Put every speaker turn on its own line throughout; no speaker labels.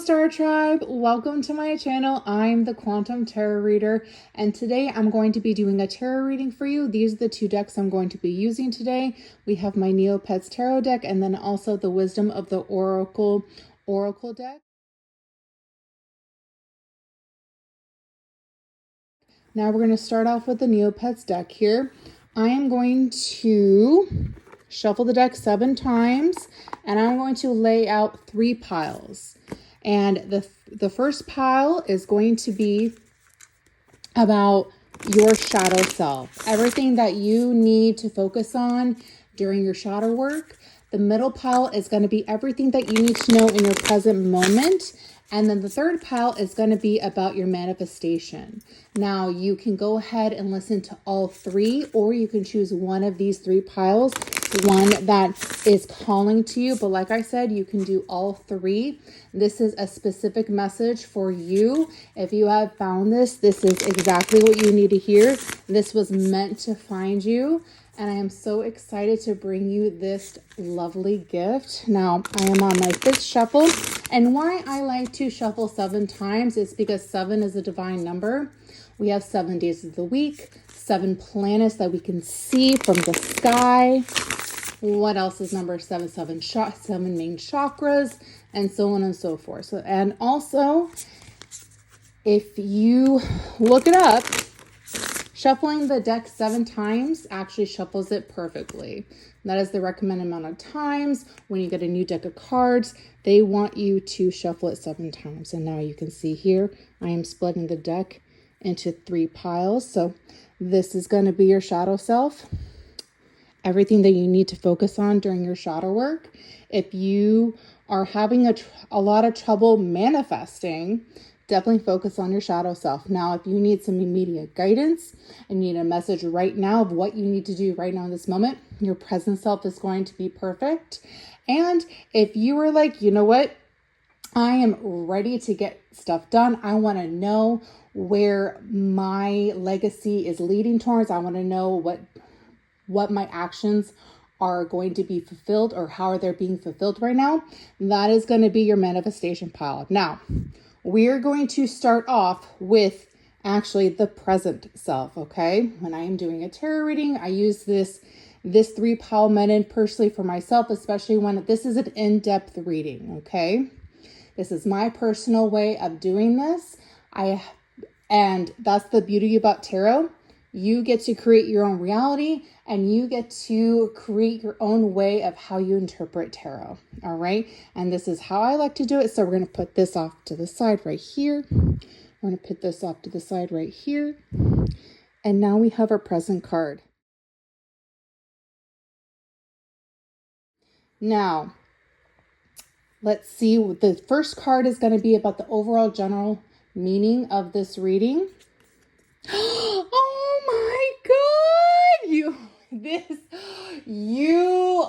Star Tribe, welcome to my channel. I'm the Quantum Tarot Reader, and today I'm going to be doing a tarot reading for you. These are the two decks I'm going to be using today. We have my Neopets Tarot deck and then also the Wisdom of the Oracle deck. Now we're going to start off with the Neopets deck here. I am going to shuffle the deck 7 times, and I'm going to lay out 3 piles. And the first pile is going to be about your shadow self, everything that you need to focus on during your shadow work. The middle pile is going to be everything that you need to know in your present moment. And then the third pile is going to be about your manifestation. Now you can go ahead and listen to all 3, or you can choose one of these 3 piles, one that is calling to you. But like I said, you can do all 3. This is a specific message for you. If you have found this is exactly what you need to hear. This was meant to find you. And I am so excited to bring you this lovely gift. Now, I am on my 5th shuffle. And why I like to shuffle 7 times is because 7 is a divine number. We have 7 days of the week, 7 planets that we can see from the sky. What else is number 7? 7 main chakras, and so on and so forth. So, and also, if you look it up, shuffling the deck 7 times actually shuffles it perfectly. That is the recommended amount of times. When you get a new deck of cards, they want you to shuffle it 7 times. And now you can see here, I am splitting the deck into 3 piles. So this is going to be your shadow self. Everything that you need to focus on during your shadow work. If you are having a lot of trouble manifesting, definitely focus on your shadow self. Now, if you need some immediate guidance and need a message right now of what you need to do right now in this moment, your present self is going to be perfect. And if you are like, you know what, I am ready to get stuff done. I want to know where my legacy is leading towards. I want to know what my actions are going to be fulfilled, or how they're being fulfilled right now. That is going to be your manifestation pile. Now, we're going to start off with actually the present self, okay? When I am doing a tarot reading, I use this 3 pile method personally for myself, especially when this is an in-depth reading, okay? This is my personal way of doing this. And that's the beauty about tarot. You get to create your own reality, and you get to create your own way of how you interpret tarot. All right. And this is how I like to do it. So we're going to put this off to the side right here. We're going to put this off to the side right here. And now we have our present card. Now, let's see. The first card is going to be about the overall general meaning of this reading. Oh my God! You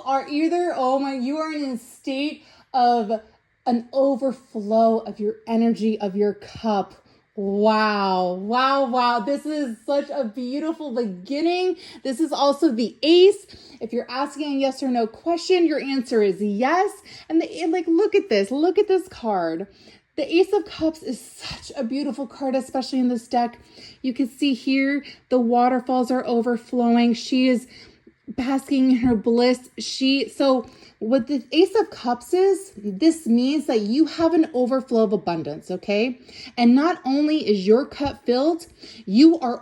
are in a state of an overflow of your energy, of your cup. Wow. This is such a beautiful beginning. This is also the ace. If you're asking a yes or no question, your answer is yes. And look at this card. The Ace of Cups is such a beautiful card, especially in this deck. You can see here, the waterfalls are overflowing. She is basking in her bliss. So what the Ace of Cups is, this means that you have an overflow of abundance, okay? And not only is your cup filled, you are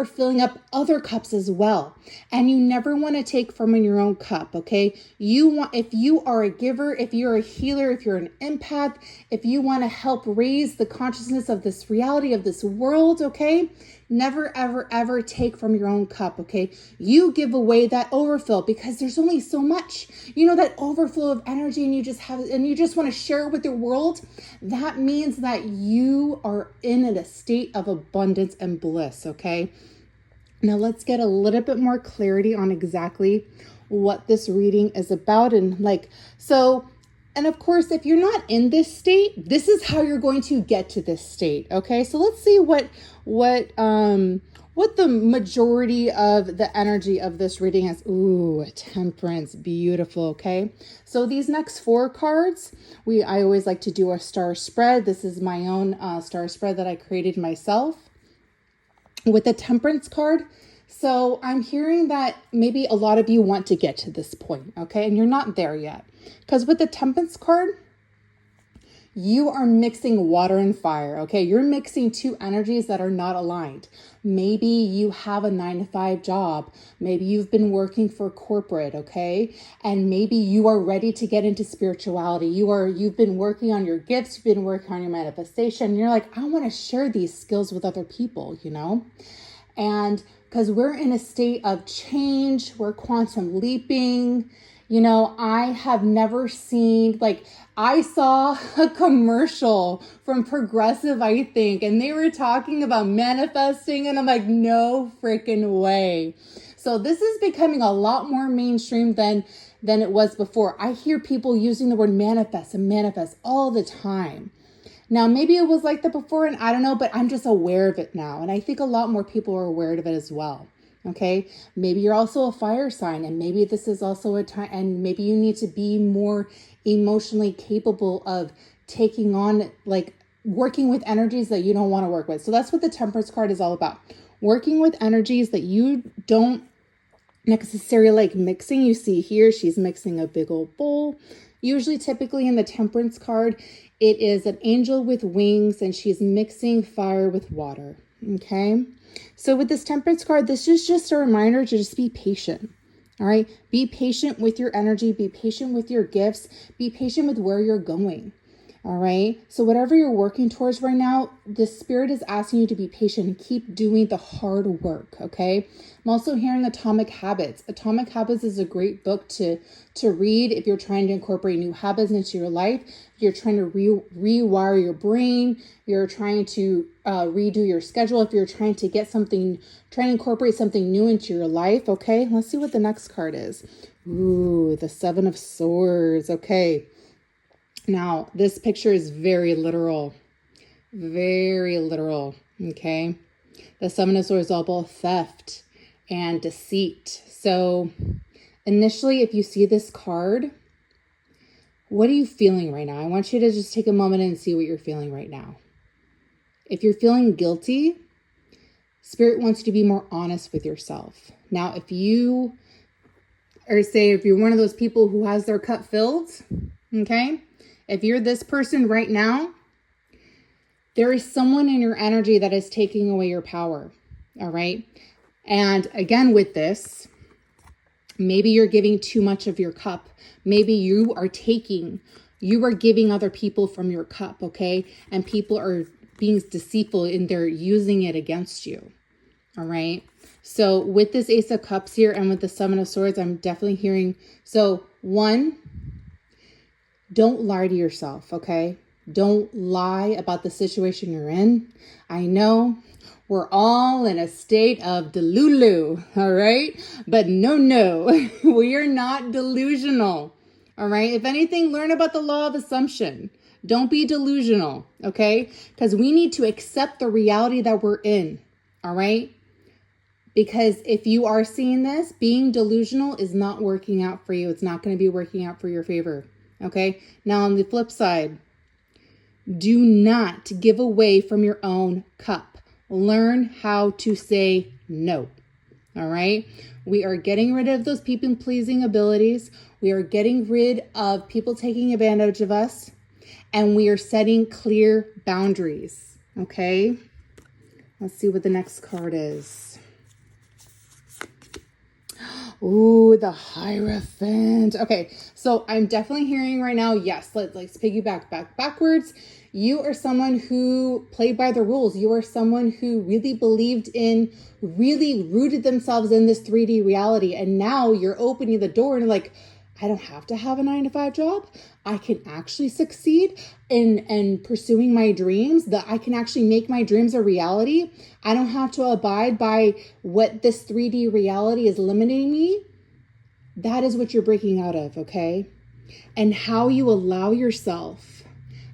filling up other cups as well. And you never want to take from your own cup, okay? If you are a giver, if you're a healer, if you're an empath, if you want to help raise the consciousness of this reality of this world, okay? Never, ever, ever take from your own cup, okay? You give away that overflow because there's only so much. You know, that overflow of energy, and you just want to share it with the world. That means that you are in a state of abundance and bliss, okay? Now let's get a little bit more clarity on exactly what this reading is about. And of course, if you're not in this state, this is how you're going to get to this state. Okay, so let's see what what the majority of the energy of this reading is. Ooh, Temperance, beautiful. Okay, so these next 4 cards, I always like to do a star spread. This is my own star spread that I created myself with the Temperance card. So I'm hearing that maybe a lot of you want to get to this point, okay, and you're not there yet, because with the Temperance card, you are mixing water and fire, okay? You're mixing 2 energies that are not aligned. Maybe you have a 9-to-5 job. Maybe you've been working for corporate, okay? And maybe you are ready to get into spirituality. You've been working on your gifts. You've been working on your manifestation. And you're like, I want to share these skills with other people, you know? And because we're in a state of change, we're quantum leaping. You know, I have never seen, like, I saw a commercial from Progressive, I think, and they were talking about manifesting, and I'm like, no freaking way. So this is becoming a lot more mainstream than it was before. I hear people using the word manifest and manifest all the time. Now, maybe it was like that before, and I don't know, but I'm just aware of it now. And I think a lot more people are aware of it as well. Okay, maybe you're also a fire sign, and maybe this is also a time, and maybe you need to be more emotionally capable of taking on, like, working with energies that you don't want to work with. So that's what the Temperance card is all about. Working with energies that you don't necessarily like mixing. You see here, she's mixing a big old bowl. Usually, typically in the Temperance card, it is an angel with wings, and she's mixing fire with water. Okay. So with this Temperance card, this is just a reminder to just be patient. All right. Be patient with your energy. Be patient with your gifts. Be patient with where you're going. All right. So whatever you're working towards right now, the Spirit is asking you to be patient and keep doing the hard work. Okay. I'm also hearing Atomic Habits. Atomic Habits is a great book to read if you're trying to incorporate new habits into your life. You're trying to rewire your brain. You're trying to redo your schedule. If you're trying to trying to incorporate something new into your life. Okay. Let's see what the next card is. Ooh, the 7 of Swords. Okay. Now, this picture is very literal, okay? The 7 of Swords is all about theft and deceit. So initially, if you see this card, what are you feeling right now? I want you to just take a moment and see what you're feeling right now. If you're feeling guilty, Spirit wants you to be more honest with yourself. Now, if you're one of those people who has their cup filled, okay? If you're this person right now, there is someone in your energy that is taking away your power, all right? And again, with this, maybe you're giving too much of your cup. Maybe you are giving other people from your cup, okay? And people are being deceitful and they're using it against you, all right? So with this Ace of Cups here and with the 7 of Swords, I'm definitely hearing, so 1, don't lie to yourself, okay? Don't lie about the situation you're in. I know we're all in a state of delulu, all right? But no, we are not delusional, all right? If anything, learn about the law of assumption. Don't be delusional, okay? Because we need to accept the reality that we're in, all right? Because if you are seeing this, being delusional is not working out for you. It's not going to be working out for your favor. Okay. Now on the flip side, do not give away from your own cup. Learn how to say no. All right. We are getting rid of those people pleasing abilities. We are getting rid of people taking advantage of us, and we are setting clear boundaries. Okay. Let's see what the next card is. Ooh, the Hierophant. Okay, so I'm definitely hearing right now, yes, let's piggyback backwards. You are someone who played by the rules. You are someone who really really rooted themselves in this 3D reality. And now you're opening the door and like, I don't have to have a 9-to-5 job. I can actually succeed in pursuing my dreams, that I can actually make my dreams a reality. I don't have to abide by what this 3D reality is limiting me. That is what you're breaking out of, okay? And how you allow yourself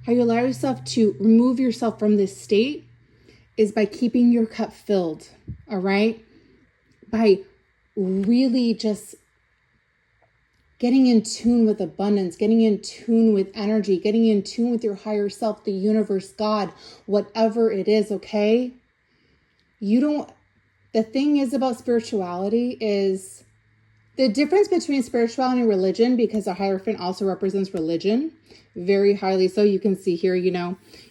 to remove yourself from this state is by keeping your cup filled, all right? By really just getting in tune with abundance, getting in tune with energy, getting in tune with your higher self, the universe, God, whatever it is, okay? The thing is about spirituality is the difference between spirituality and religion, because the Hierophant also represents religion, very highly so. You can see here,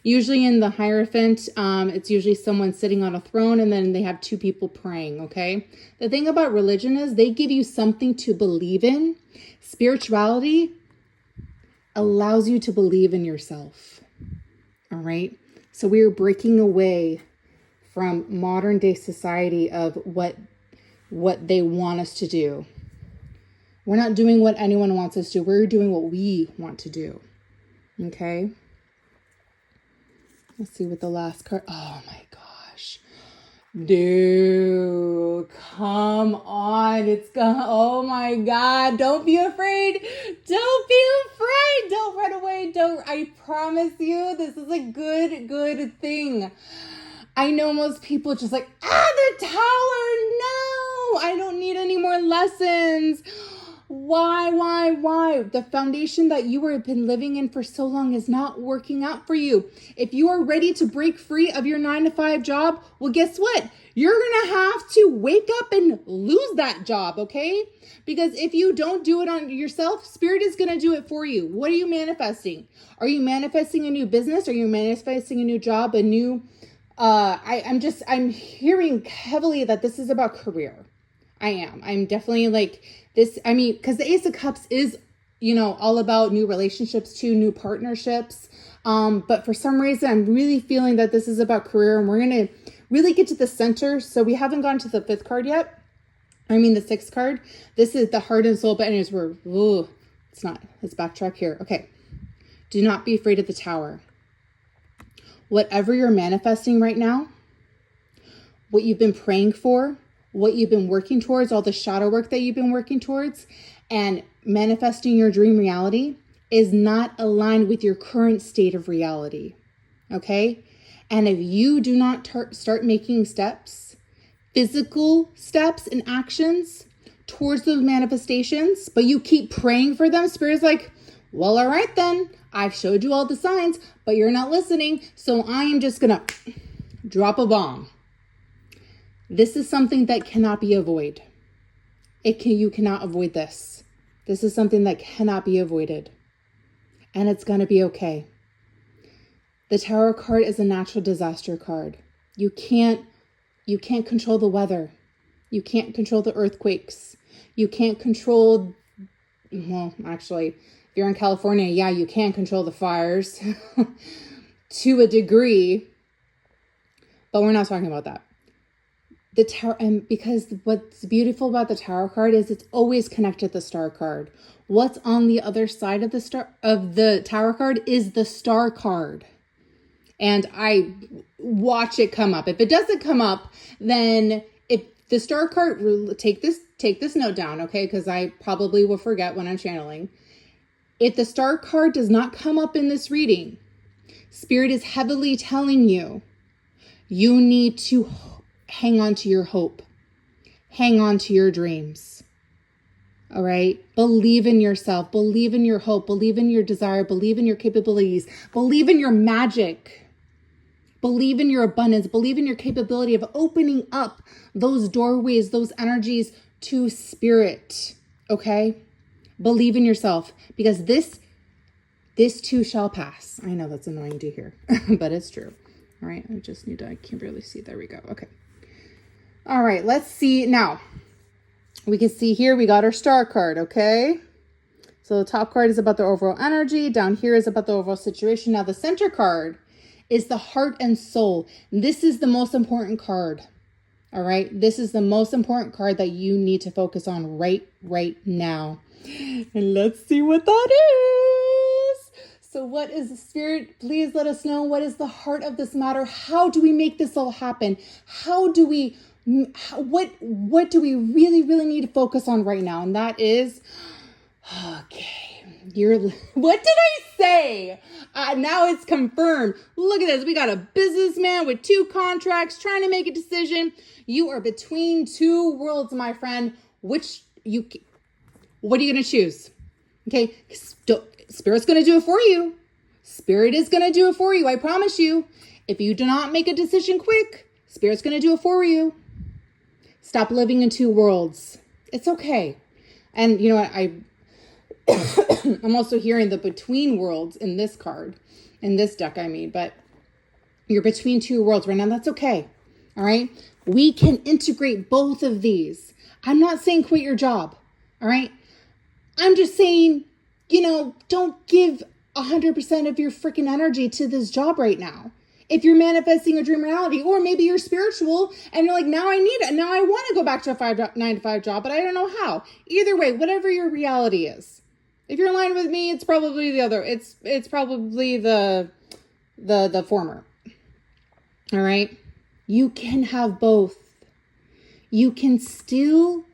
usually in the Hierophant, it's usually someone sitting on a throne and then they have two people praying, okay? The thing about religion is they give you something to believe in. Spirituality allows you to believe in yourself, all right? So we are breaking away from modern day society of what they want us to do. We're not doing what anyone wants us to do. We're doing what we want to do. Okay. Let's see what the last card. Oh my gosh. Dude, come on. Oh my God. Don't be afraid. Don't be afraid. Don't run away. I promise you, this is a good thing. I know most people just like, the tower. No, I don't need any more lessons. Why? The foundation that you have been living in for so long is not working out for you. If you are ready to break free of your 9-to-5 job, well, guess what? You're going to have to wake up and lose that job, okay? Because if you don't do it on yourself, Spirit is going to do it for you. What are you manifesting? Are you manifesting a new business? Are you manifesting a new job, a new... I'm hearing heavily that this is about career. I'm definitely like this. I mean, because the Ace of Cups is, all about new relationships too, new partnerships. But for some reason, I'm really feeling that this is about career, and we're going to really get to the center. So we haven't gone to the 5th card yet. The 6th card. This is the heart and soul. But anyways, it's not. Let's backtrack here. Okay. Do not be afraid of the Tower. Whatever you're manifesting right now, what you've been praying for, what you've been working towards, all the shadow work that you've been working towards, and manifesting your dream reality is not aligned with your current state of reality, okay? And if you do not start making steps, physical steps and actions towards those manifestations, but you keep praying for them, Spirit's like, well, all right then, I've showed you all the signs, but you're not listening, so I am just gonna drop a bomb. This is something that cannot be avoided. You cannot avoid this. This is something that cannot be avoided. And it's gonna be okay. The Tower card is a natural disaster card. You can't control the weather. You can't control the earthquakes. You can't control, well, actually, if you're in California, yeah, you can control the fires to a degree, but we're not talking about that. The Tower, and because what's beautiful about the Tower card is it's always connected to the Star card. What's on the other side of the Tower card is the Star card. And I watch it come up. If it doesn't come up, then if the Star card, take this note down, okay? Because I probably will forget when I'm channeling. If the Star card does not come up in this reading, Spirit is heavily telling you, you need to hang on to your hope. Hang on to your dreams. All right? Believe in yourself. Believe in your hope. Believe in your desire. Believe in your capabilities. Believe in your magic. Believe in your abundance. Believe in your capability of opening up those doorways, those energies to Spirit. Okay? Believe in yourself, because this too shall pass. I know that's annoying to hear, but it's true. All right. I can't barely see. There we go. Okay. All right. Let's see. Now we can see here, we got our Star card. Okay. So the top card is about the overall energy. Down here is about the overall situation. Now the center card is the heart and soul. This is the most important card. All right. This is the most important card that you need to focus on right now. And let's see what that is. So what is the Spirit? Please let us know, what is the heart of this matter? How do we make this all happen? What do we really need to focus on right now? And that is, okay, what did I say? say? Now it's confirmed. Look at this. We got a businessman with 2 contracts trying to make a decision. You are between 2 worlds, my friend. What are you going to choose? Okay. Spirit's going to do it for you. Spirit is going to do it for you. I promise you. If you do not make a decision quick, Spirit's going to do it for you. Stop living in 2 worlds. It's okay. And you know what? I'm also hearing the between worlds in this card, in this deck, I mean, but you're between 2 worlds right now. That's okay. All right. We can integrate both of these. I'm not saying quit your job. All right. I'm just saying, don't give 100% of your freaking energy to this job right now. If you're manifesting a dream reality, or maybe you're spiritual and you're like, now I need it. Now I want to go back to a 9 to 5 job, but I don't know how. Either way, whatever your reality is. If you're in line with me, it's probably the other. It's probably the former. All right. You can have both. You can still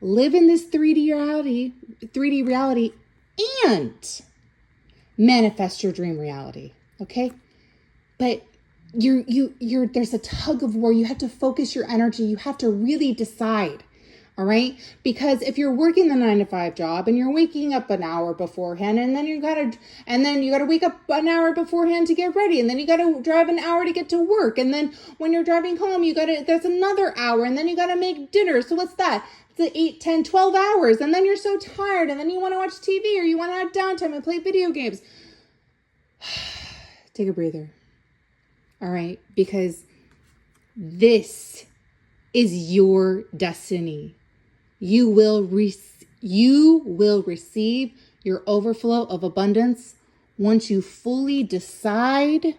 live in this 3D reality and manifest your dream reality. Okay. But you're there's a tug of war. You have to focus your energy. You have to really decide. All right. Because if you're working the 9 to 5 job and you're waking up an hour beforehand, and then you gotta wake up an hour beforehand to get ready, and then you gotta drive an hour to get to work, and then when you're driving home, there's another hour, and then you gotta make dinner. So what's that? It's 8, 10, 12 hours, and then you're so tired, and then you want to watch TV, or you want to have downtime and play video games. Take a breather. All right, because this is your destiny. You will receive your overflow of abundance once you fully decide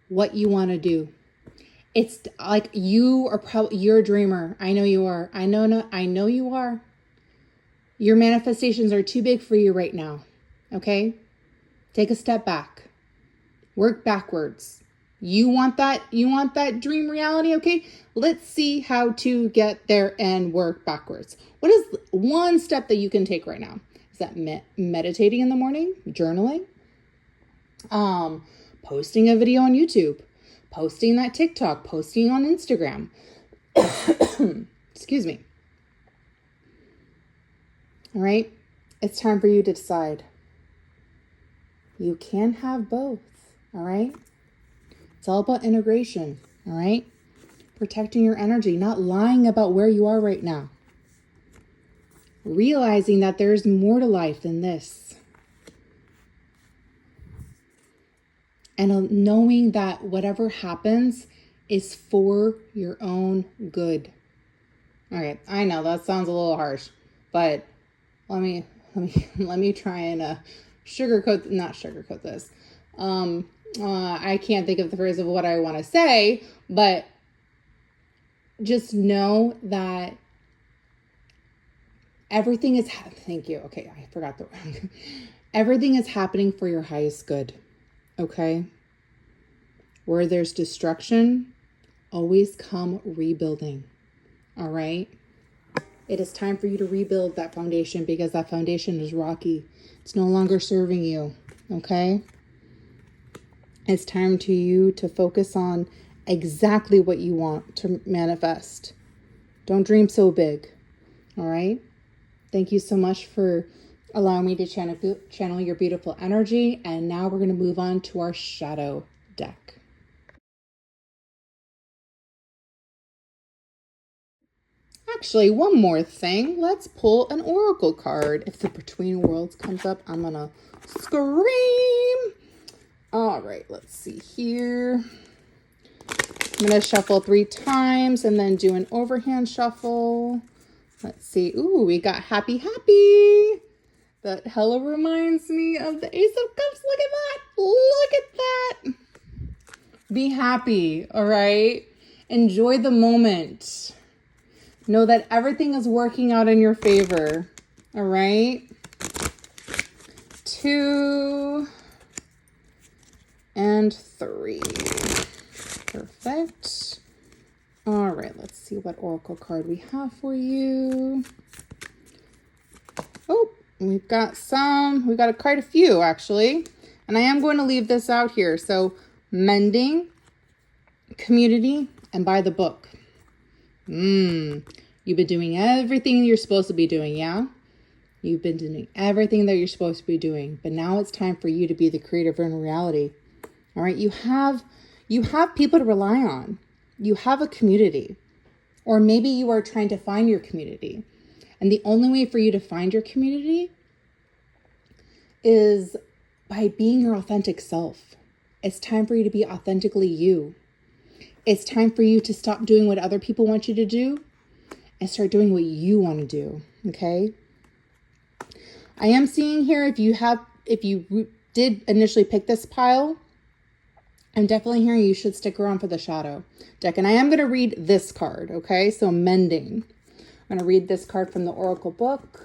what you want to do. It's like you're a dreamer. I know you are. I know you are. Your manifestations are too big for you right now. Okay? Take a step back. Work backwards. You want that dream reality? Okay, let's see how to get there and work backwards. What is one step that you can take right now? Is that meditating in the morning, journaling, posting a video on YouTube, posting that TikTok, posting on Instagram. Excuse me. All right, it's time for you to decide. You can have both. All right. It's all about integration, all right? Protecting your energy, not lying about where you are right now. Realizing that there's more to life than this. And knowing that whatever happens is for your own good. Okay, I know that sounds a little harsh, but let me try and not sugarcoat this. I can't think of the phrase of what I want to say, but just know that everything is, thank you. Okay. I forgot the word. Everything is happening for your highest good. Okay. Where there's destruction, always come rebuilding. All right. It is time for you to rebuild that foundation, because that foundation is rocky. It's no longer serving you. Okay. It's time to you to focus on exactly what you want to manifest. Don't dream so big. All right. Thank you so much for allowing me to channel your beautiful energy. And now we're going to move on to our shadow deck. Actually, one more thing. Let's pull an oracle card. If the Between Worlds comes up, I'm going to scream. All right, let's see here. I'm going to shuffle 3 times and then do an overhand shuffle. Let's see. Ooh, we got happy. That hella reminds me of the Ace of Cups. Look at that. Look at that. Be happy, all right? Enjoy the moment. Know that everything is working out in your favor, all right? 2 and 3. Perfect. All right, let's see what oracle card we have for you. Oh, we've got quite a few actually. And I am going to leave this out here. So mending, community, and by the book. You've been doing everything you're supposed to be doing, yeah? You've been doing everything that you're supposed to be doing. But now it's time for you to be the creator of your own reality. All right? You have people to rely on. You have a community. Or maybe you are trying to find your community. And the only way for you to find your community is by being your authentic self. It's time for you to be authentically you. It's time for you to stop doing what other people want you to do and start doing what you want to do, okay? I am seeing here, if you did initially pick this pile, I'm definitely hearing you should stick around for the shadow deck. And I am going to read this card, okay? So mending. I'm going to read this card from the Oracle book.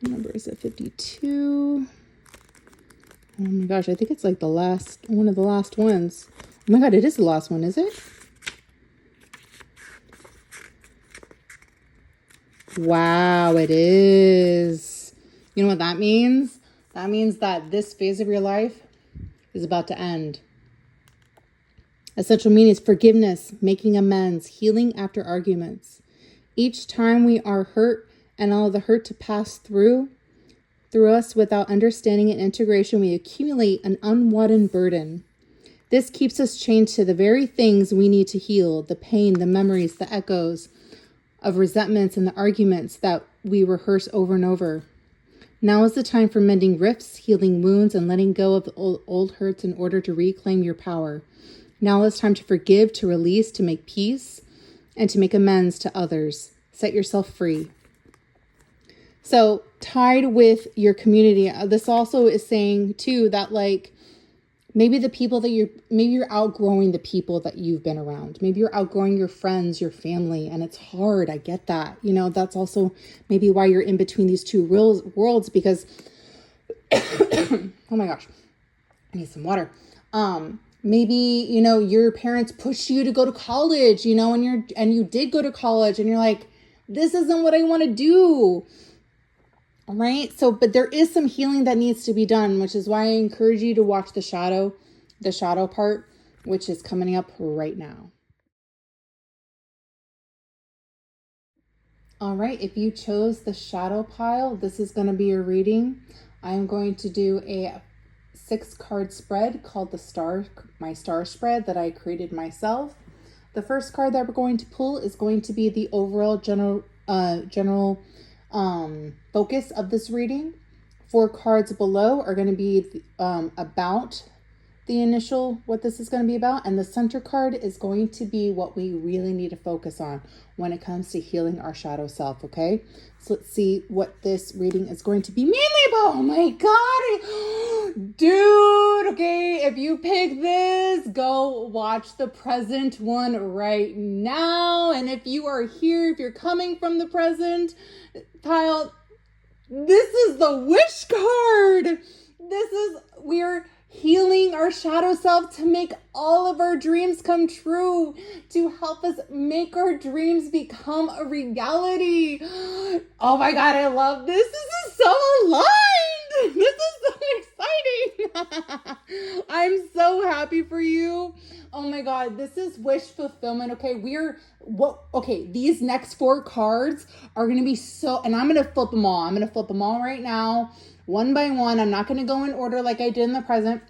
What number is it? 52. Oh my gosh, I think it's like one of the last ones. Oh my God, it is the last one, is it? Wow, it is. You know what that means? That means that this phase of your life is about to end. Essential meaning is forgiveness, making amends, healing after arguments. Each time we are hurt and allow the hurt to pass through us without understanding and integration, we accumulate an unwanted burden. This keeps us chained to the very things we need to heal, the pain, the memories, the echoes of resentments, and the arguments that we rehearse over and over. Now is the time for mending rifts, healing wounds, and letting go of the old hurts in order to reclaim your power. Now is time to forgive, to release, to make peace, and to make amends to others. Set yourself free. So tied with your community, this also is saying too that like maybe you're outgrowing the people that you've been around. Maybe you're outgrowing your friends, your family, and it's hard. I get that. You know, that's also maybe why you're in between these two worlds because, oh my gosh, I need some water. Maybe, you know, your parents pushed you to go to college, you know, and you did go to college and you're like, this isn't what I want to do. All right. So, but there is some healing that needs to be done, which is why I encourage you to watch the shadow part, which is coming up right now. All right. If you chose the shadow pile, this is going to be your reading. I'm going to do a 6-card spread called my star spread that I created myself. The first card that we're going to pull is going to be the overall general focus of this reading. 4 cards below are going to be about the initial, what this is going to be about. And the center card is going to be what we really need to focus on when it comes to healing our shadow self, okay? So let's see what this reading is going to be mainly about. Oh my God, dude, okay, if you pick this, go watch the present one right now. And if you are here, if you're coming from the present pile, this is the wish card. We're healing our shadow self to make all of our dreams come true, to help us make our dreams become a reality. Oh my God, I love this. This is so aligned. This is so exciting. I'm so happy for you. Oh my God, this is wish fulfillment. Okay, these next 4 cards are going to be and I'm going to flip them all. I'm going to flip them all right now, one by one. I'm not going to go in order like I did in the present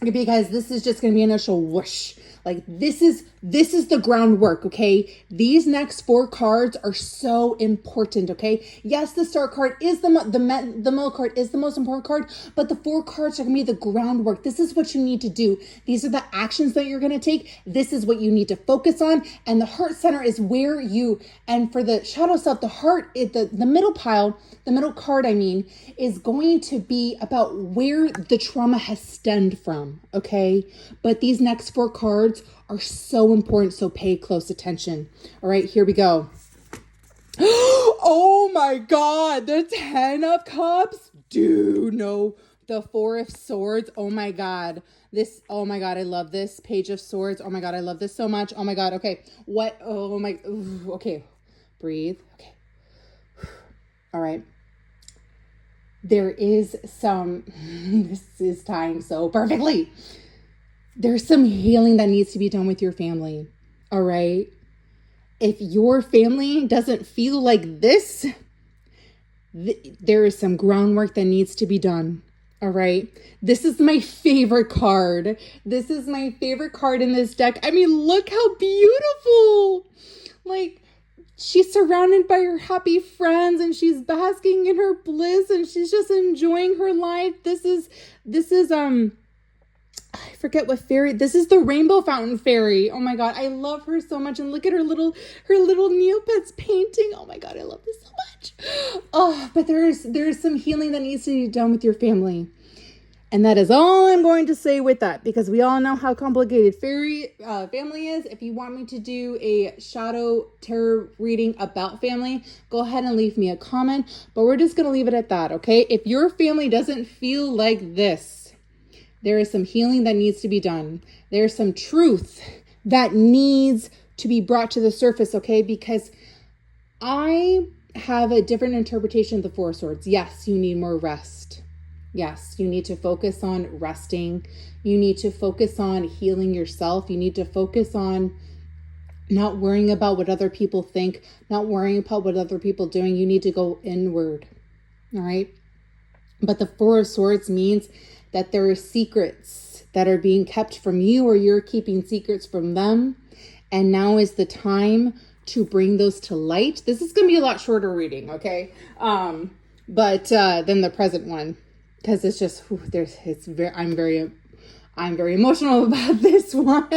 because this is just going to be initial whoosh. Like this is the groundwork, okay? These next 4 cards are so important, okay? Yes, the star card is the middle card is the most important card, but the 4 cards are gonna be the groundwork. This is what you need to do. These are the actions that you're gonna take. This is what you need to focus on, and the heart center is where and for the shadow self, the heart, the middle pile, the middle card, is going to be about where the trauma has stemmed from, okay? But these next 4 cards are so important, so pay close attention. All right, here we go. Oh my God, the 10 of Cups. Dude, no, the 4 of Swords. Oh my God, I love this. Page of Swords. Oh my God, I love this so much. Oh my God, okay. Okay, breathe. Okay. All right. there is some, this is tying so perfectly. There's some healing that needs to be done with your family. All right. If your family doesn't feel like this, there is some groundwork that needs to be done. All right. This is my favorite card. This is my favorite card in this deck. I mean, look how beautiful. Like, she's surrounded by her happy friends and she's basking in her bliss and she's just enjoying her life. This is I forget what fairy. This is the Rainbow Fountain Fairy. Oh my God, I love her so much. And look at her little Neopets painting. Oh my God, I love this so much. Oh, but there's some healing that needs to be done with your family. And that is all I'm going to say with that, because we all know how complicated fairy family is. If you want me to do a shadow tarot reading about family, go ahead and leave me a comment. But we're just going to leave it at that, okay? If your family doesn't feel like this, there is some healing that needs to be done. There's some truth that needs to be brought to the surface, okay? Because I have a different interpretation of the Four of Swords. Yes, you need more rest. Yes, you need to focus on resting. You need to focus on healing yourself. You need to focus on not worrying about what other people think, not worrying about what other people are doing. You need to go inward, all right? But the Four of Swords means that there are secrets that are being kept from you, or you're keeping secrets from them. And now is the time to bring those to light. This is going to be a lot shorter reading, okay? But than the present one, because it's just, I'm very emotional about this one.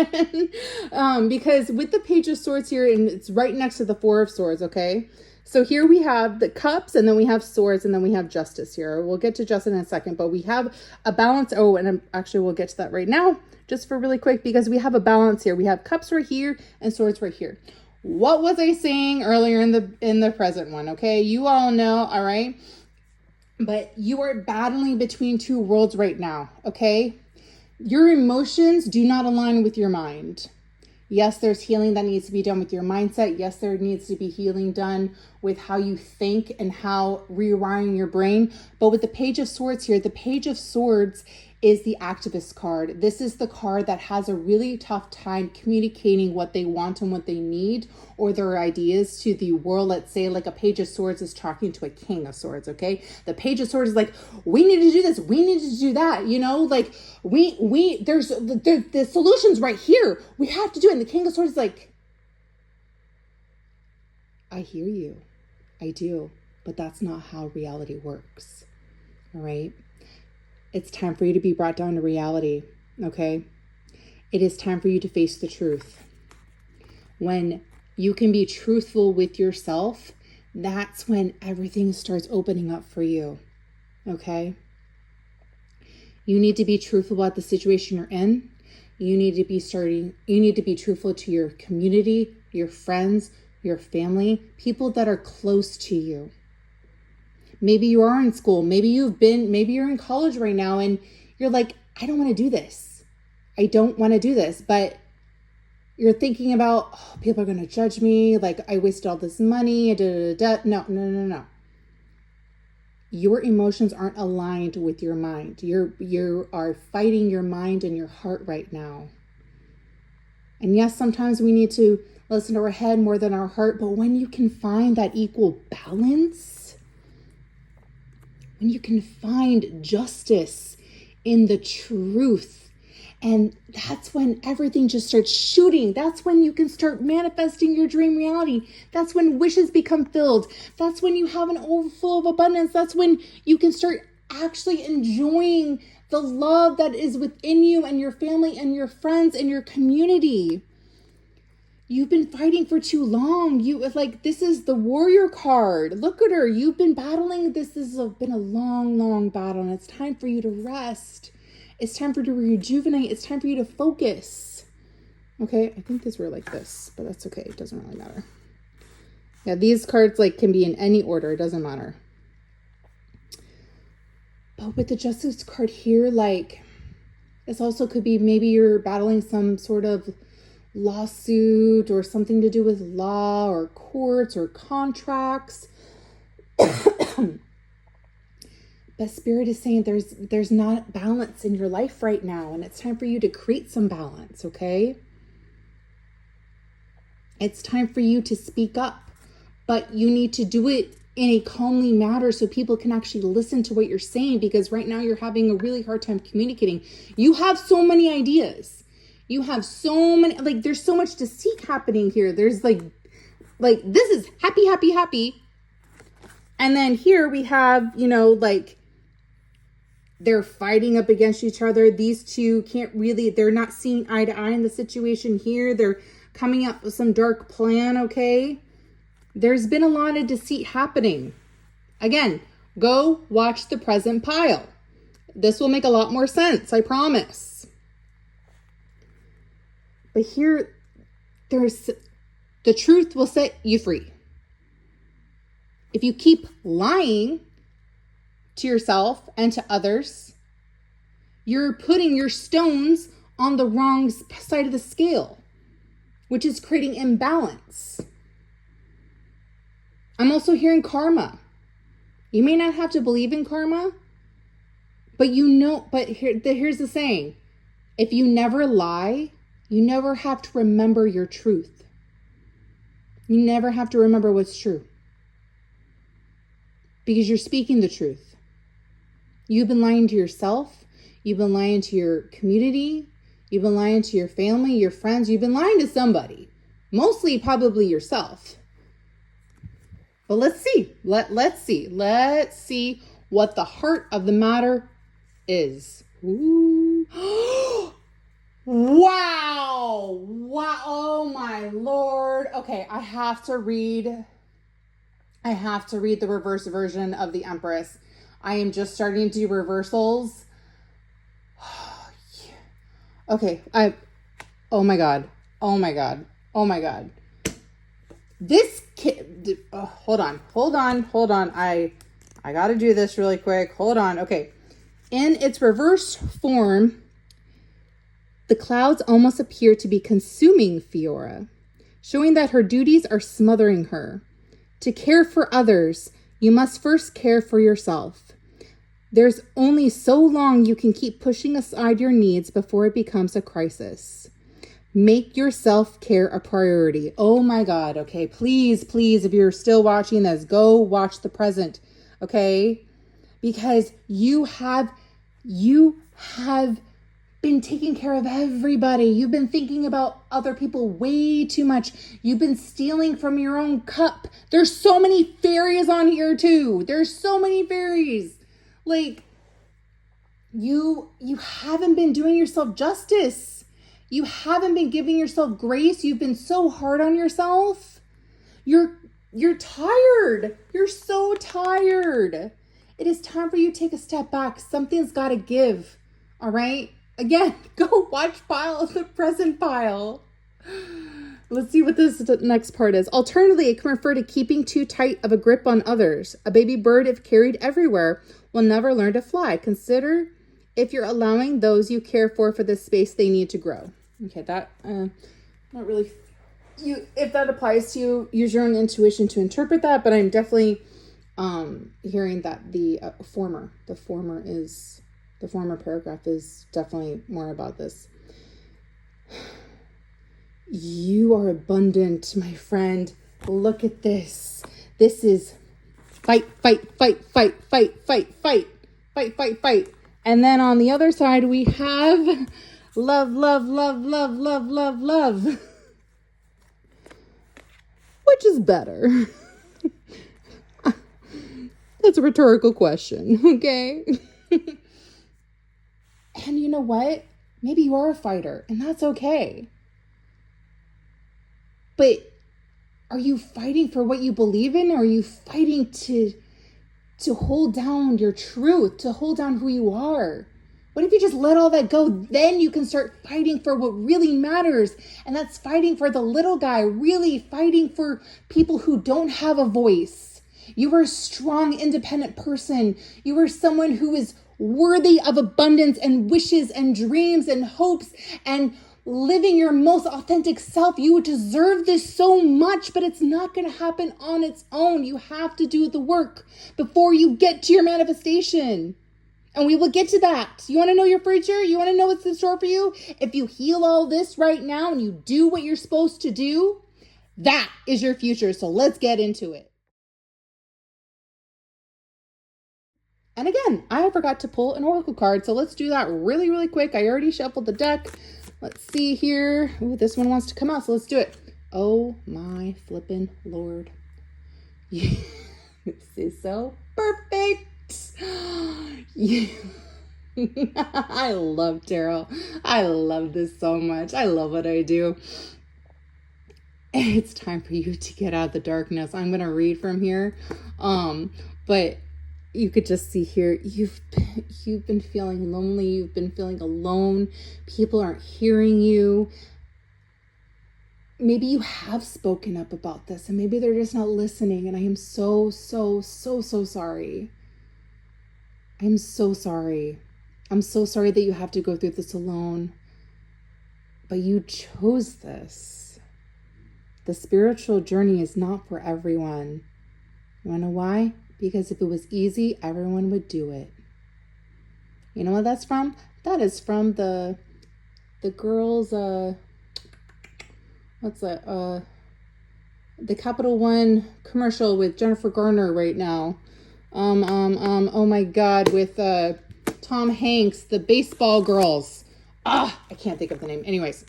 Because with the Page of Swords here, and it's right next to the Four of Swords, okay? So here we have the cups, and then we have swords, and then we have justice here. We'll get to justice in a second, but we have a balance. Oh, and actually we'll get to that right now, just for really quick, because we have a balance here. We have cups right here and swords right here. What was I saying earlier in the present one? Okay, you all know, all right? But you are battling between two worlds right now, okay? Your emotions do not align with your mind. Yes, there's healing that needs to be done with your mindset. Yes, there needs to be healing done with how you think and how rewiring your brain. But with the Page of Swords here, the Page of Swords is the activist card. This is the card that has a really tough time communicating what they want and what they need, or their ideas to the world. Let's say like a Page of Swords is talking to a King of Swords, okay? The Page of Swords is like, we need to do this, we need to do that, you know, like there's the solutions right here. We have to do it. And the King of Swords is like, I hear you. I do. But that's not how reality works. All right? It's time for you to be brought down to reality, okay? It is time for you to face the truth. When you can be truthful with yourself, that's when everything starts opening up for you, okay? You need to be truthful about the situation you're in. You need to be truthful to your community, your friends, your family, people that are close to you. Maybe you are in school. Maybe you're in college right now and you're like, I don't want to do this. I don't want to do this. But you're thinking about, oh, people are going to judge me. Like, I wasted all this money. No. Your emotions aren't aligned with your mind. You are fighting your mind and your heart right now. And yes, sometimes we need to listen to our head more than our heart. But when you can find that equal balance, when you can find justice in the truth, and that's when everything just starts shooting. That's when you can start manifesting your dream reality. That's when wishes become filled. That's when you have an overflow of abundance. That's when you can start actually enjoying the love that is within you and your family and your friends and your community. You've been fighting for too long. This is the warrior card. Look at her. You've been battling. This has been a long, long battle, and it's time for you to rest. It's time for you to rejuvenate. It's time for you to focus. Okay, I think these were like this, but that's okay. It doesn't really matter. Yeah, these cards can be in any order. It doesn't matter. But with the Justice card here, this also could be maybe you're battling some sort of lawsuit or something to do with law or courts or contracts. But Spirit is saying there's not balance in your life right now, and it's time for you to create some balance, okay? It's time for you to speak up, but you need to do it in a calmly manner so people can actually listen to what you're saying, because right now you're having a really hard time communicating. You have so many ideas. You have so many, like, there's so much deceit happening here. There's like this is happy, happy, happy. And then here we have, like, they're fighting up against each other. These two they're not seeing eye to eye in the situation here. They're coming up with some dark plan, okay? There's been a lot of deceit happening. Again, go watch the present pile. This will make a lot more sense, I promise. But here, the truth will set you free. If you keep lying to yourself and to others, you're putting your stones on the wrong side of the scale, which is creating imbalance. I'm also hearing karma. You may not have to believe in karma, but here's the saying. If you never lie, you never have to remember your truth. You never have to remember what's true, because you're speaking the truth. You've been lying to yourself. You've been lying to your community. You've been lying to your family, your friends. You've been lying to somebody, mostly probably yourself. But let's see. Let's see what the heart of the matter is. Ooh. Wow. Oh my Lord. Okay, I have to read the reverse version of the Empress. I am just starting to do reversals. Okay, oh my God. This kid, hold on. I gotta do this really quick. Hold on. Okay. In its reverse form, the clouds almost appear to be consuming Fiora, showing that her duties are smothering her. To care for others, you must first care for yourself. There's only so long you can keep pushing aside your needs before it becomes a crisis. Make your self-care a priority. Oh my God. Okay. Please, if you're still watching this, go watch the present. Okay. Because you have been taking care of everybody. You've been thinking about other people way too much. You've been stealing from your own cup. There's so many fairies on here too. There's so many fairies. Like, you haven't been doing yourself justice. You haven't been giving yourself grace. You've been so hard on yourself. You're tired. You're so tired. It is time for you to take a step back. Something's got to give. All right? Again, go watch the present pile. Let's see what this next part is. Alternatively, it can refer to keeping too tight of a grip on others. A baby bird, if carried everywhere, will never learn to fly. Consider if you're allowing those you care for the space they need to grow. Okay, that, not really, if that applies to you, use your own intuition to interpret that, but I'm definitely hearing that the former paragraph is definitely more about this. You are abundant, my friend. Look at this. This is fight. And then on the other side, we have love. Which is better? That's a rhetorical question, okay? And you know what? Maybe you are a fighter, and that's okay. But are you fighting for what you believe in, or are you fighting to hold down your truth, to hold down who you are? What if you just let all that go? Then you can start fighting for what really matters. And that's fighting for the little guy, really fighting for people who don't have a voice. You are a strong, independent person. You are someone who is worthy of abundance and wishes and dreams and hopes and living your most authentic self. You deserve this so much, but it's not going to happen on its own. You have to do the work before you get to your manifestation. And we will get to that. You want to know your future? You want to know what's in store for you? If you heal all this right now and you do what you're supposed to do, that is your future. So let's get into it. And again, I forgot to pull an oracle card. So let's do that really, really quick. I already shuffled the deck. Let's see here. Ooh, this one wants to come out. So let's do it. Oh my flippin' Lord. This is so perfect. I love tarot. I love this so much. I love what I do. It's time for you to get out of the darkness. I'm gonna read from here, but you could just see here, you've been feeling lonely. You've been feeling alone. People aren't hearing you. Maybe you have spoken up about this, and maybe they're just not listening. And I am so sorry. I'm so sorry. I'm so sorry that you have to go through this alone. But you chose this. The spiritual journey is not for everyone. You wanna know why? Because if it was easy, everyone would do it. You know what that's from? That is from the girls, what's that? The Capital One commercial with Jennifer Garner right now. Oh my God, with Tom Hanks, the baseball girls. I can't think of the name. Anyways.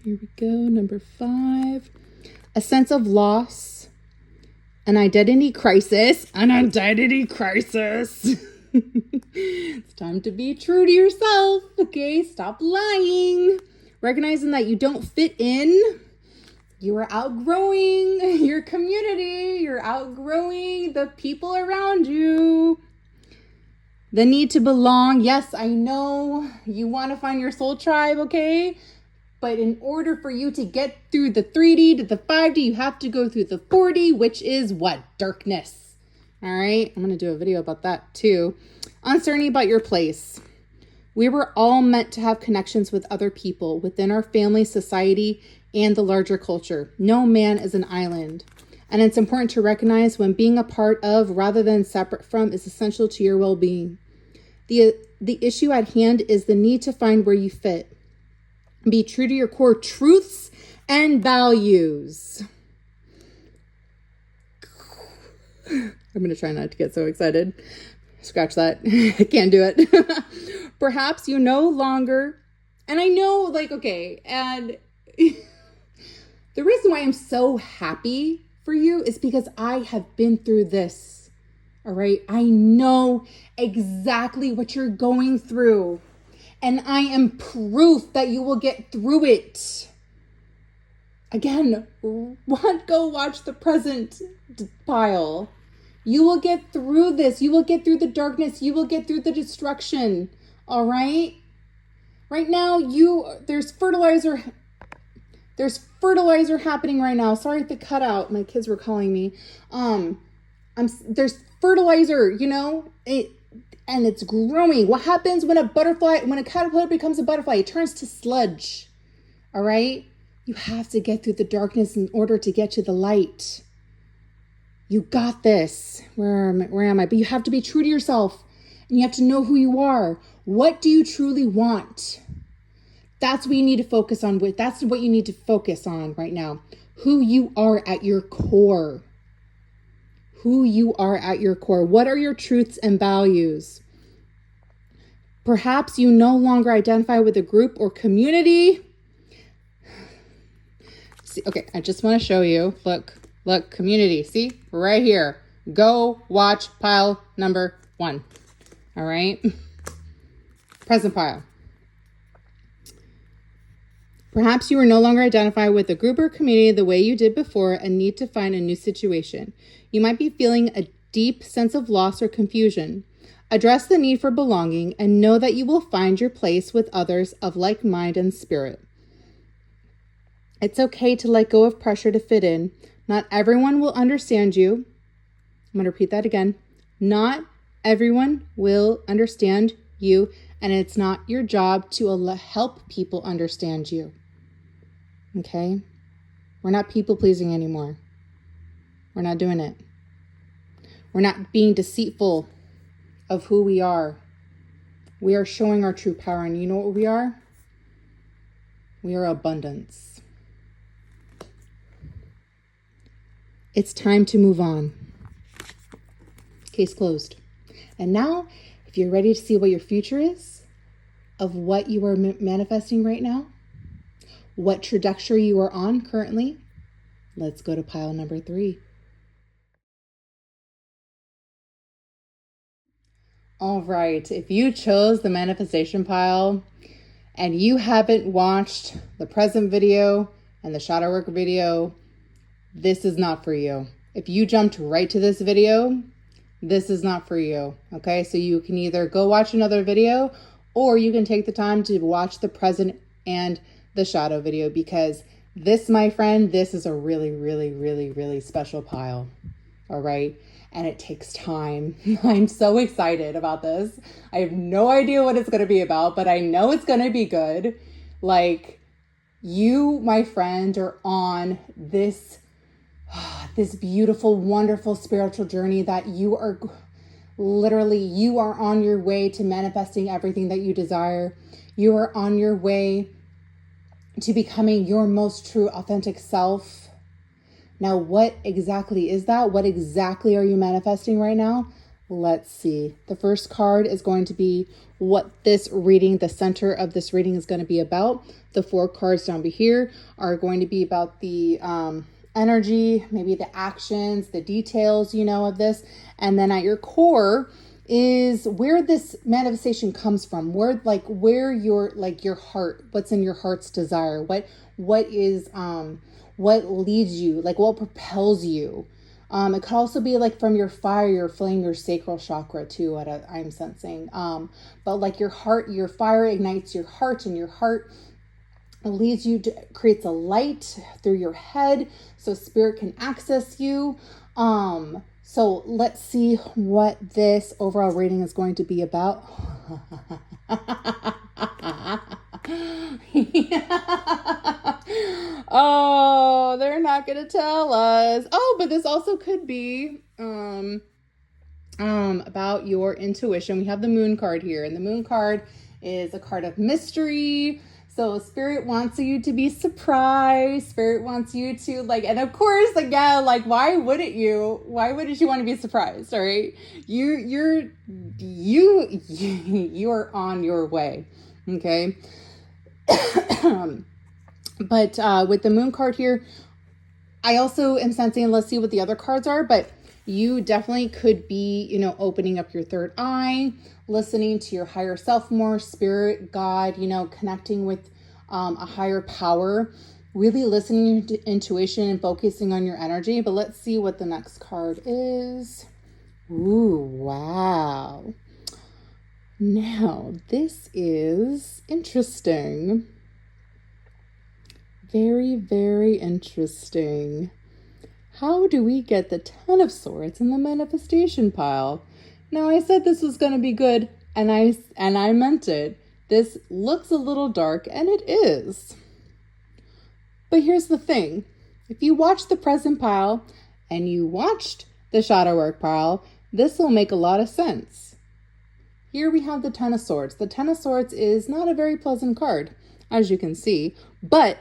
Here we go, number 5. A sense of loss, an identity crisis, It's time to be true to yourself, okay? Stop lying. Recognizing that you don't fit in. You are outgrowing your community. You're outgrowing the people around you. The need to belong. Yes, I know you want to find your soul tribe, okay? But in order for you to get through the 3D to the 5D, you have to go through the 4D, which is what? Darkness. All right. I'm going to do a video about that too. Uncertainty about your place. We were all meant to have connections with other people within our family, society, and the larger culture. No man is an island. And it's important to recognize when being a part of rather than separate from is essential to your well-being. The issue at hand is the need to find where you fit. Be true to your core truths and values. I'm going to try not to get so excited. Scratch that. I can't do it. Perhaps you no longer, and I know, okay, and the reason why I'm so happy for you is because I have been through this. All right. I know exactly what you're going through. And I am proof that you will get through it. Again, go watch the present pile. You will get through this. You will get through the darkness. You will get through the destruction. All right? Right now, there's fertilizer happening right now. Sorry if it cut out. My kids were calling me. There's fertilizer, and it's growing. What happens when a caterpillar becomes a butterfly? It turns to sludge. All right? You have to get through the darkness in order to get to the light. You got this. Where am I? But you have to be true to yourself. And you have to know who you are. What do you truly want? That's what you need to focus on. That's what you need to focus on right now. Who you are at your core. Who you are at your core. What are your truths and values? Perhaps you no longer identify with a group or community. See, okay, I just want to show you. Look, community. See, right here. Go watch pile number 1. All right. Present pile. Perhaps you are no longer identify with a group or community the way you did before and need to find a new situation. You might be feeling a deep sense of loss or confusion. Address the need for belonging and know that you will find your place with others of like mind and spirit. It's okay to let go of pressure to fit in. Not everyone will understand you. I'm going to repeat that again. Not everyone will understand you, and it's not your job to help people understand you. Okay? We're not people pleasing anymore. We're not doing it. We're not being deceitful of who we are. We are showing our true power, and you know what we are? We are abundance. It's time to move on. Case closed. And now, if you're ready to see what your future is, of what you are manifesting right now, what trajectory you are on currently, let's go to pile number 3. All right, if you chose the manifestation pile and you haven't watched the present video and the shadow work video, this is not for you. If you jumped right to this video, this is not for you. Okay, so you can either go watch another video, or you can take the time to watch the present and the shadow video, because this, my friend, this is a really, really, really, really special pile. All right. And it takes time. I'm so excited about this. I have no idea what it's going to be about, but I know it's going to be good. Like, you, my friend, are on this beautiful, wonderful spiritual journey that you are on your way to manifesting everything that you desire. You are on your way to becoming your most true, authentic self. Now, what exactly is that? What exactly are you manifesting right now? Let's see. The first card is going to be what this reading, the center of this reading, is going to be about. The 4 cards down here are going to be about the energy, maybe the actions, the details, of this. And then at your core is where this manifestation comes from, where your heart, what's in your heart's desire, what leads you, what propels you. It could also be from your fire, your flame, your sacral chakra too, what I'm sensing. But your heart, your fire ignites your heart, and your heart leads you to, creates a light through your head so spirit can access you. So let's see what this overall reading is going to be about. Oh, they're not going to tell us. Oh, but this also could be about your intuition. We have the moon card here, and the moon card is a card of mystery. So spirit wants you to be surprised. Spirit wants you to and of course, why wouldn't you? Why wouldn't you want to be surprised? All right. You are on your way. Okay. But with the moon card here, I also am sensing, let's see what the other cards are, but you definitely could be, opening up your third eye, listening to your higher self more, spirit, God, connecting with a higher power, really listening to intuition and focusing on your energy. But let's see what the next card is. Ooh, wow. Now, this is interesting. Very, very interesting. How do we get the 10 of Swords in the manifestation pile? Now, I said this was going to be good, and I meant it. This looks a little dark, and it is. But here's the thing. If you watch the present pile and you watched the shadow work pile, this will make a lot of sense. Here we have the 10 of Swords. The 10 of Swords is not a very pleasant card, as you can see, but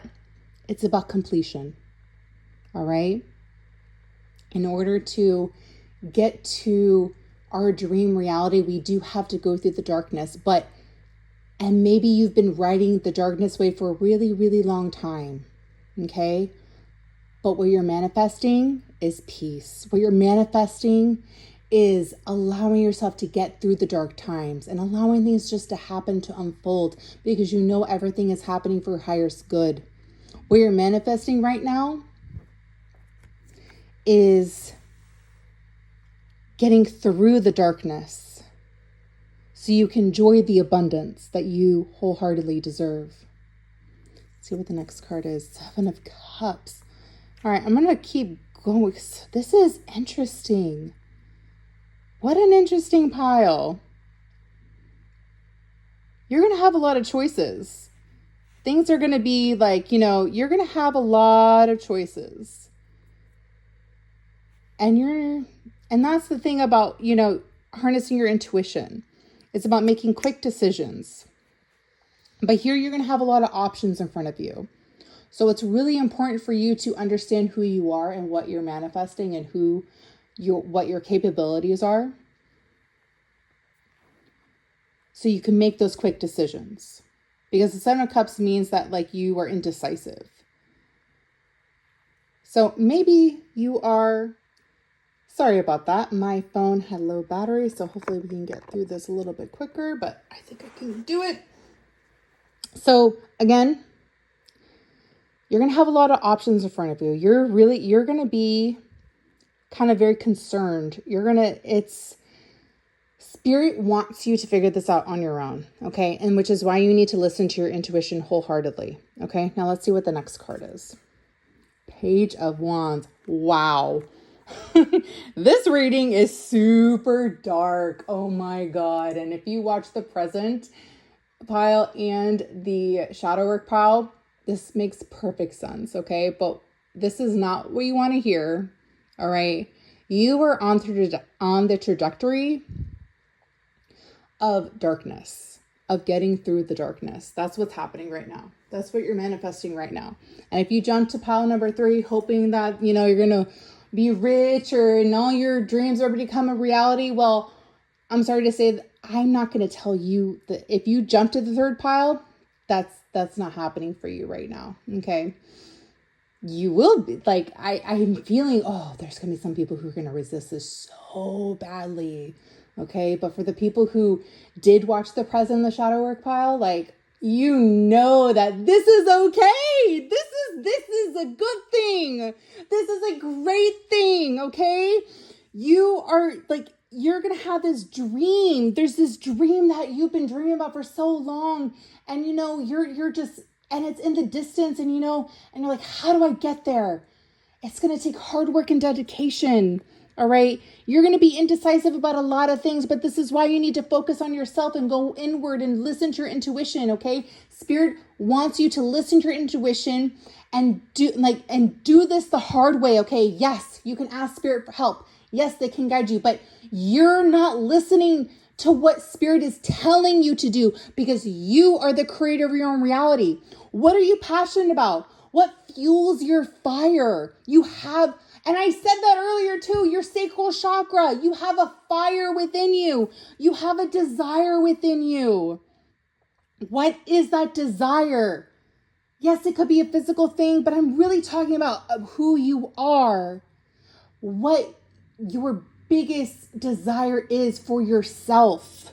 it's about completion. All right? In order to get to our dream reality, we do have to go through the darkness. And maybe you've been riding the darkness wave for a really, really long time. Okay? But what you're manifesting is peace. What you're manifesting is allowing yourself to get through the dark times and allowing things just to happen, to unfold, because you know everything is happening for highest good. What you're manifesting right now is getting through the darkness so you can enjoy the abundance that you wholeheartedly deserve. Let's see what the next card is. 7 of Cups. All right, I'm going to keep going. This is interesting. What an interesting pile. you're going to have a lot of choices. Things are going to be like, you're going to have a lot of choices. And that's the thing about, harnessing your intuition. It's about making quick decisions. But here you're going to have a lot of options in front of you. So it's really important for you to understand who you are and what you're manifesting and what your capabilities are. So you can make those quick decisions. Because the Seven of Cups means that like you are indecisive. So maybe you are, sorry about that. My phone had low battery, so hopefully we can get through this a little bit quicker, but I think I can do it. So again, you're going to have a lot of options in front of you. You're going to be kind of very concerned. Spirit wants you to figure this out on your own, okay? And which is why you need to listen to your intuition wholeheartedly, okay? Now let's see what the next card is. Page of Wands. Wow. This reading is super dark. Oh my God. And if you watch the present pile and the shadow work pile, this makes perfect sense, okay? But this is not what you want to hear, all right? You are on the trajectory of darkness, of getting through the darkness. That's what's happening right now. That's what you're manifesting right now. And if you jump to pile number 3, hoping that, you're going to be rich and all your dreams are going to become a reality, well, I'm sorry to say that I'm not going to tell you that if you jump to the third pile, that's not happening for you right now. Okay. You will be like, I'm feeling, there's going to be some people who are going to resist this so badly. Okay. But for the people who did watch the present, the shadow work pile, like, that this is okay. This is a good thing. This is a great thing. Okay. You are like, you're going to have this dream. There's this dream that you've been dreaming about for so long. And, you're just, and it's in the distance and, and you're like, how do I get there? It's going to take hard work and dedication. All right. You're going to be indecisive about a lot of things, but this is why you need to focus on yourself and go inward and listen to your intuition. Okay. Spirit wants you to listen to your intuition and do this the hard way. Okay. Yes, you can ask Spirit for help. Yes, they can guide you, but you're not listening to what Spirit is telling you to do because you are the creator of your own reality. What are you passionate about? What fuels your fire? You have, and I said that earlier too, your sacral chakra. You have a fire within you. You have a desire within you. What is that desire? Yes, it could be a physical thing, but I'm really talking about who you are. What your biggest desire is for yourself,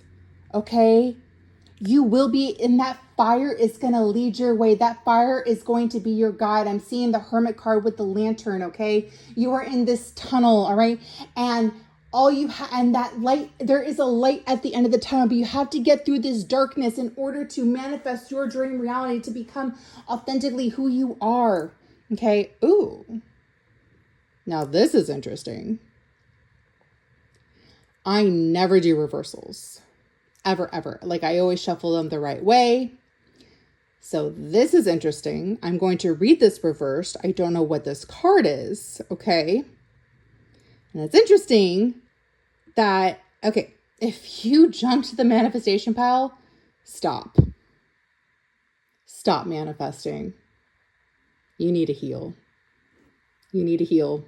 okay? You will be in that fire. Is going to lead your way. That fire is going to be your guide. I'm seeing the Hermit card with the lantern, okay? You are in this tunnel, all right? And all you have, and that light, there is a light at the end of the tunnel, but you have to get through this darkness in order to manifest your dream reality, to become authentically who you are, okay? Ooh, now this is interesting. I never do reversals. Ever. Like I always shuffle them the right way. So this is interesting. I'm going to read this reversed. I don't know what this card is. Okay. And it's interesting that, okay, if you jump to the manifestation pile, stop. Stop manifesting. You need to heal. You need to heal.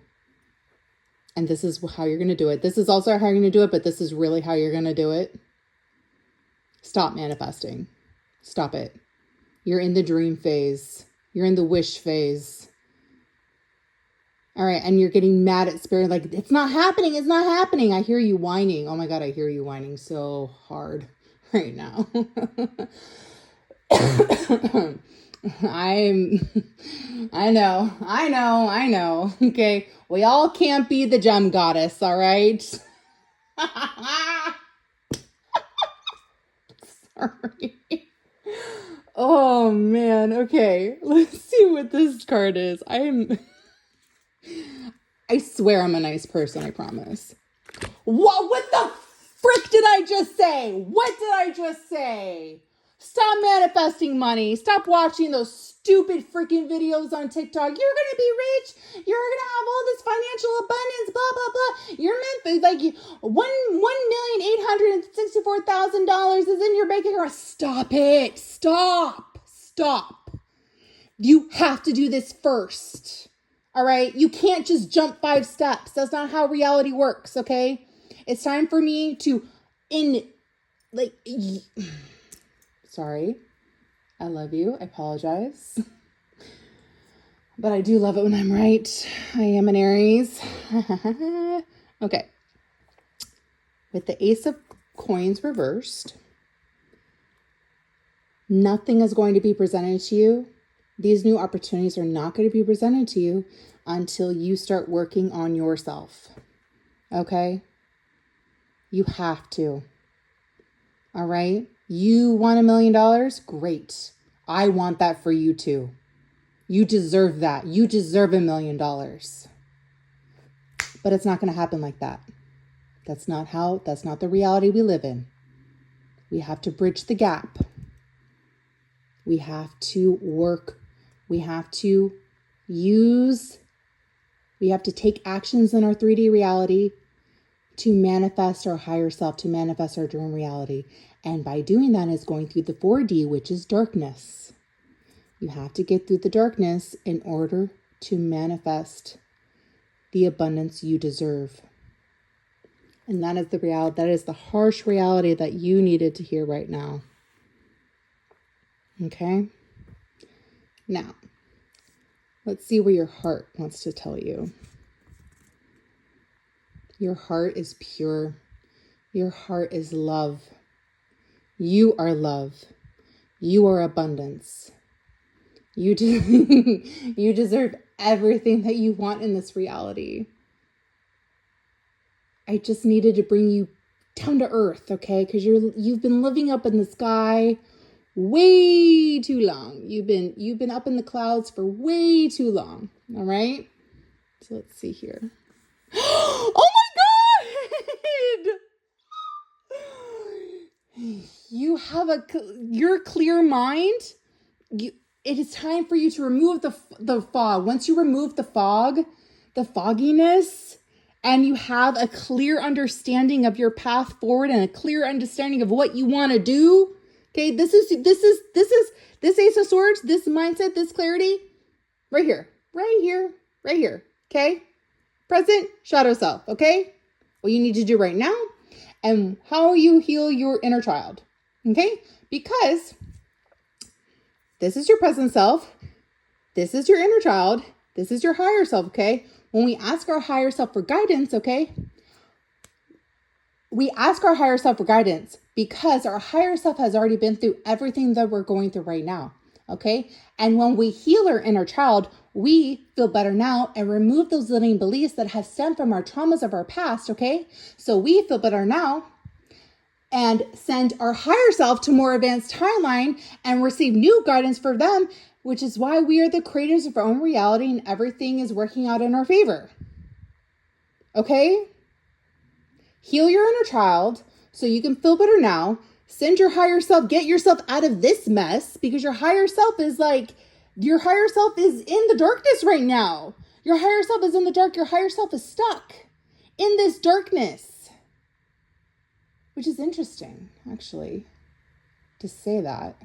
And this is how you're going to do it. This is also how you're going to do it, but this is really how you're going to do it. Stop manifesting. Stop it. You're in the dream phase. You're in the wish phase. All right. And you're getting mad at Spirit. Like, it's not happening. It's not happening. I hear you whining. Oh my God. I hear you whining so hard right now. I know. Okay. We all can't be the gem goddess. All right. Sorry. Oh man. Okay. Let's see what this card is. I swear I'm a nice person. I promise. What the frick did I just say? What did I just say? Stop manifesting money. Stop watching those stupid freaking videos on TikTok. You're going to be rich. You're going to have all this financial abundance, blah, blah, blah. You're meant for like $1,864,000 is in your bank account. Stop it. Stop. You have to do this first. All right. You can't just jump 5 steps. That's not how reality works. Okay. It's time for me to sorry. I love you. I apologize. But I do love it when I'm right. I am an Aries. Okay. With the Ace of Coins reversed, nothing is going to be presented to you. These new opportunities are not going to be presented to you until you start working on yourself. Okay? You have to. All right? You want $1 million? Great. I want that for you too. You deserve that. You deserve $1 million. But it's not going to happen like that. That's not the reality we live in. We have to bridge the gap. We have to work. We have to take actions in our 3D reality to manifest our higher self, to manifest our dream reality. And by doing that is going through the 4D, which is darkness. You have to get through the darkness in order to manifest the abundance you deserve. And that is the reality. That is the harsh reality that you needed to hear right now. Okay? Now, let's see what your heart wants to tell you. Your heart is pure. Your heart is love. You are love. You are abundance. You deserve everything that you want in this reality. I just needed to bring you down to earth, okay? Because you've been living up in the sky way too long. You've been up in the clouds for way too long. All right? So let's see here. Oh my God! You have your clear mind. It is time for you to remove the fog. Once you remove the fog, the fogginess, and you have a clear understanding of your path forward and a clear understanding of what you want to do. Okay, this is Ace of Swords, this mindset, this clarity, right here. Okay, present, shadow self. Okay, what you need to do right now, and how you heal your inner child. Okay, because this is your present self, this is your inner child, this is your higher self. Okay, when we ask our higher self for guidance, okay, we ask our higher self for guidance because our higher self has already been through everything that we're going through right now. Okay. And when we heal our inner child, we feel better now and remove those limiting beliefs that have stemmed from our traumas of our past. Okay. So we feel better now and send our higher self to more advanced timeline and receive new guidance for them, which is why we are the creators of our own reality and everything is working out in our favor. Okay. Heal your inner child so you can feel better now. Send your higher self, get yourself out of this mess because your higher self is in the darkness right now. Your higher self is in the dark. Your higher self is stuck in this darkness, which is interesting, actually, to say that.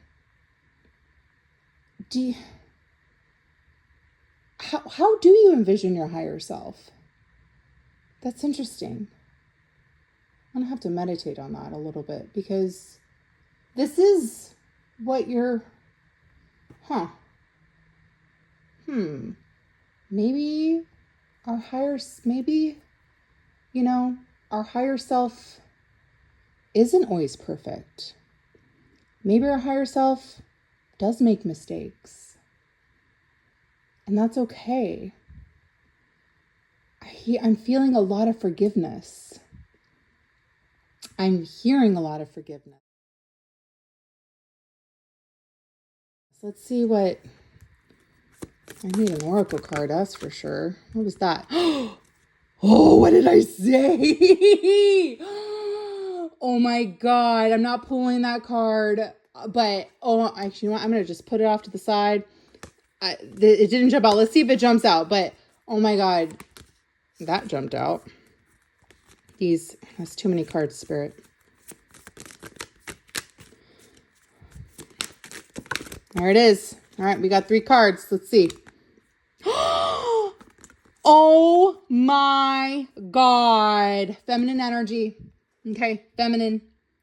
How do you envision your higher self? That's interesting. I'm going to have to meditate on that a little bit because this is what you're, maybe our higher self isn't always perfect. Maybe our higher self does make mistakes and that's okay. I'm feeling a lot of forgiveness. I'm hearing a lot of forgiveness. So let's see what... I need an oracle card, that's for sure. What was that? Oh, what did I say? Oh my God, I'm not pulling that card. But, oh, actually, you know what? I'm going to just put it off to the side. It didn't jump out. Let's see if it jumps out. But, oh my God, that jumped out. That's too many cards, Spirit. There it is. All right, we got 3 cards. Let's see. Oh my God. Feminine energy. Okay, feminine.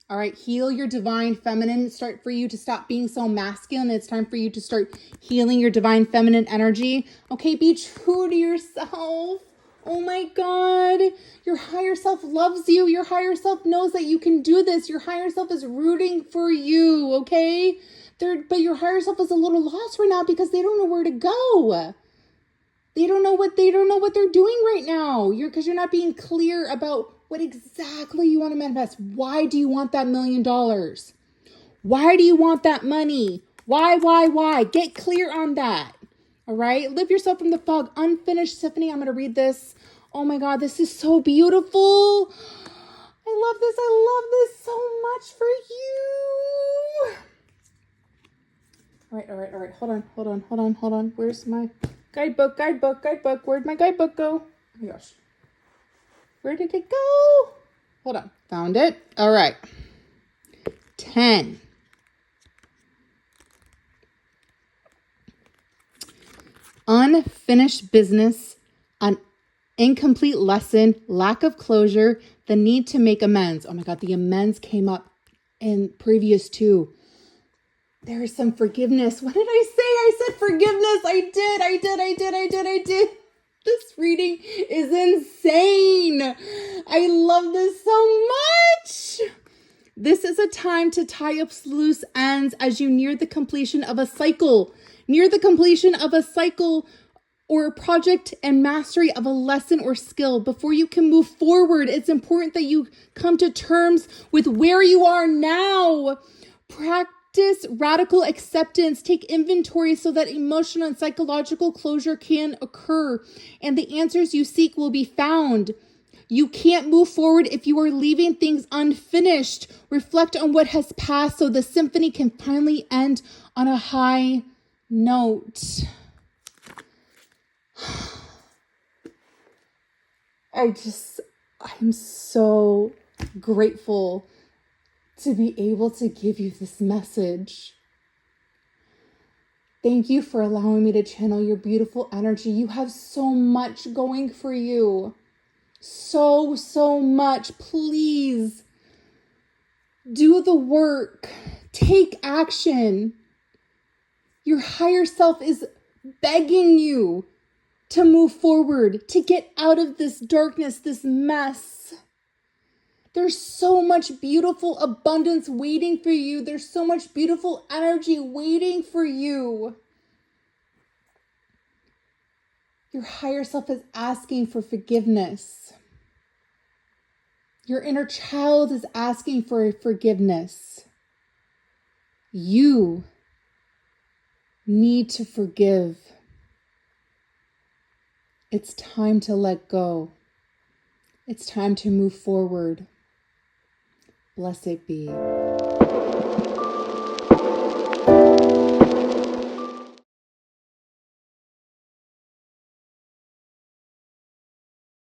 All right, heal your divine feminine. Start for you to stop being so masculine. It's time for you to start healing your divine feminine energy. Okay, be true to yourself. Oh my God. Your higher self loves you. Your higher self knows that you can do this. Your higher self is rooting for you, okay? But your higher self is a little lost right now because they don't know where to go. They don't know what they're doing right now. Because you're not being clear about what exactly you want to manifest. Why do you want that $1 million? Why do you want that money? Why? Get clear on that. All right. Lift yourself from the fog. Unfinished symphony. I'm going to read this. Oh my God, this is so beautiful. I love this. I love this so much for you. All right. Hold on. Where's my guidebook? Where'd my guidebook go? Oh my gosh. Where did it go? Hold on. Found it. All right. 10. Unfinished business, an incomplete lesson, lack of closure, the need to make amends. Oh my God, the amends came up in previous 2. There is some forgiveness. What did I say? I said forgiveness. I did. This reading is insane. I love this so much. This is a time to tie up loose ends as you near the completion of a cycle. Near the completion of a cycle or a project and mastery of a lesson or skill. Before you can move forward, it's important that you come to terms with where you are now. Practice radical acceptance. Take inventory so that emotional and psychological closure can occur and the answers you seek will be found. You can't move forward if you are leaving things unfinished. Reflect on what has passed so the symphony can finally end on a high note. I'm so grateful to be able to give you this message. Thank you for allowing me to channel your beautiful energy. You have so much going for you. So much. Please do the work. Take action. Your higher self is begging you to move forward, to get out of this darkness, this mess. There's so much beautiful abundance waiting for you. There's so much beautiful energy waiting for you. Your higher self is asking for forgiveness. Your inner child is asking for forgiveness. You need to forgive. It's time to let go. It's time to move forward. Blessed be.